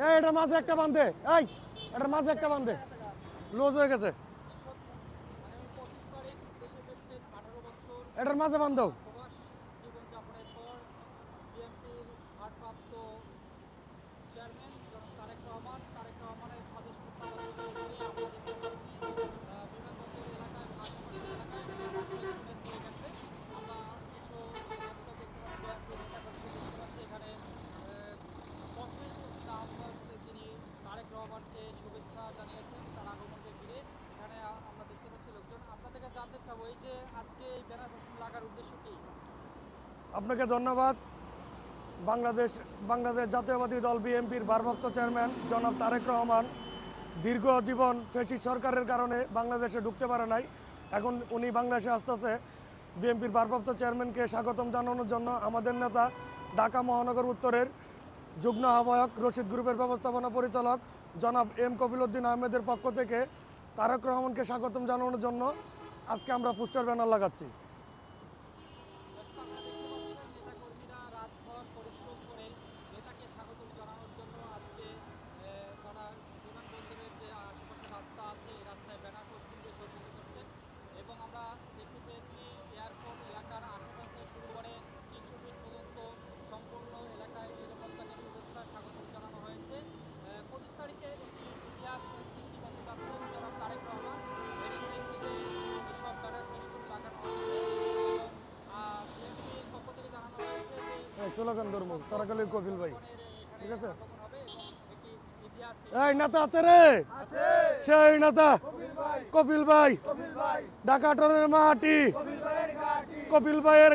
এই এটার মাঝে একটা বান্ধে, এই এটার মাঝে একটা বান্ধে, লুজ হয়ে গেছে, এটার মাঝে বান্ধব। প্রবাস জীবনযাপনের পর বিএনপির ভারপ্রাপ্ত চেয়ারম্যান জনাব তারেক রহমানের স্বদেশ প্রত্যাবর্তনকে ঘিরে আমরা দেখতে পাচ্ছি বিমানবন্দর এলাকায় ঘাটমোটর এলাকায় হয়ে গেছে। আমরা কিছু লোকটা দেখতে পাচ্ছি, বিএনপি নেতাকর্মীকে দেখতে পাচ্ছি এখানে তসলিম উদ্দিন আহমদ, তিনি তারেক রহমানকে শুভেচ্ছা জানিয়েছেন তার আগমনকে ঘিরে। এখানে আমরা দেখতে পাচ্ছি লোকজন। আপনাদেরকে জানতে চাবো এই যে আজকে এই ব্যানার লাগার উদ্দেশ্য কি? আপনাকে ধন্যবাদ। বাংলাদেশ জাতীয়বাদী দল বিএনপির ভারপ্রাপ্ত চেয়ারম্যান জনাব তারেক রহমান দীর্ঘ জীবন ফ্যাসিস্ট সরকারের কারণে বাংলাদেশে ঢুকতে পারে নাই। এখন উনি বাংলাদেশে আসতেছে। বিএনপির ভারপ্রাপ্ত চেয়ারম্যানকে স্বাগতম জানানোর জন্য আমাদের নেতা ঢাকা মহানগর উত্তরের যুগ্ম আহ্বায়ক রশিদ গ্রুপের ব্যবস্থাপনা পরিচালক জনাব এম কপিল উদ্দিন আহমেদের পক্ষ থেকে তারেক রহমানকে স্বাগতম জানানোর জন্য আজকে আমরা পোস্টার ব্যানার লাগাচ্ছি। নেতাকর্মীরা রাতভর পরিশ্রম করে নেতাকে স্বাগতম জানানোর জন্য আজকে তারা বিমানবন্দরের যে আশেপাশে রাস্তা আছে এই রাস্তায় ব্যানার পোস্টিং দিয়ে সজ্জিত করছেন। এবং আমরা দেখতে পেয়েছি এয়ারপোর্ট এলাকার আশেপাশে শুরু করে 300 ফিট পর্যন্ত সম্পূর্ণ এলাকায় এরকম তাকে শুভেচ্ছা স্বাগতম জানানো হয়েছে। 25 তারিখে একটি ইতিহাস সৃষ্টি করতে যাচ্ছেন জনাব তারেক রহমান। এরই প্রেক্ষিতে এসব ব্যানার পোস্টার লাগানো হচ্ছে এবং বিএনপির পক্ষ থেকে জানানো হয়েছে যে স্লোগান ধর্ম তারাকালী কপিল ভাই, ঠিক আছে। আগমন হবে এবং একটি ইতিহাস এই নেতা আছে রে, সেই নেতা কপিল ভাই, ঢাকা টরের মাটি, কপিল ভাইয়ের